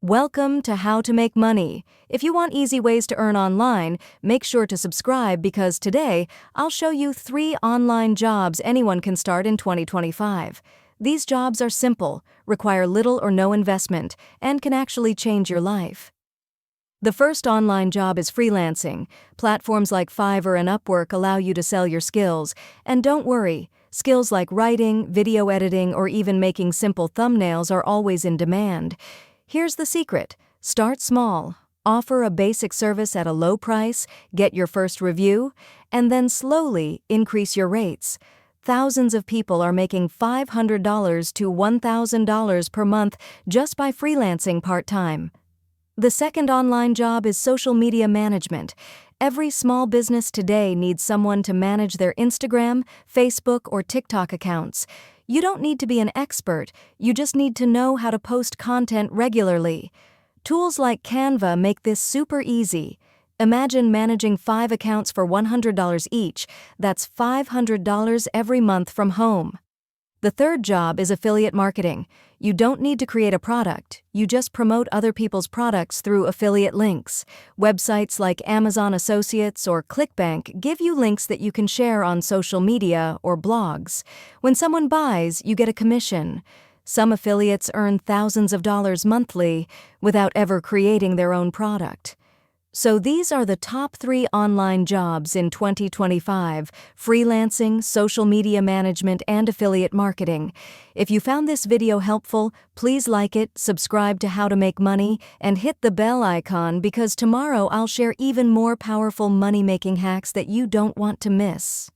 Welcome to How to Make Money. If you want easy ways to earn online, make sure to subscribe because today I'll show you 3 online jobs anyone can start in 2025. These jobs are simple, require little or no investment, and can actually change your life. The first online job is freelancing. Platforms like Fiverr and Upwork allow you to sell your skills. And don't worry, skills like writing, video editing, or even making simple thumbnails are always in demand. Here's the secret. Start small. Offer a basic service at a low price, get your first review, and then slowly increase your rates. Thousands of people are making $500 to $1,000 per month just by freelancing part-time. The second online job is social media management. Every small business today needs someone to manage their Instagram, Facebook, or TikTok accounts. You don't need to be an expert, you just need to know how to post content regularly. Tools like Canva make this super easy. Imagine managing 5 accounts for $100 each. That's $500 every month from home. The third job is affiliate marketing. You don't need to create a product, you just promote other people's products through affiliate links. Websites like Amazon Associates or ClickBank give you links that you can share on social media or blogs. When someone buys, you get a commission. Some affiliates earn thousands of dollars monthly without ever creating their own product. So these are the top 3 online jobs in 2025: freelancing, social media management, and affiliate marketing. If you found this video helpful, please like it, subscribe to How to Make Money, and hit the bell icon because tomorrow I'll share even more powerful money-making hacks that you don't want to miss.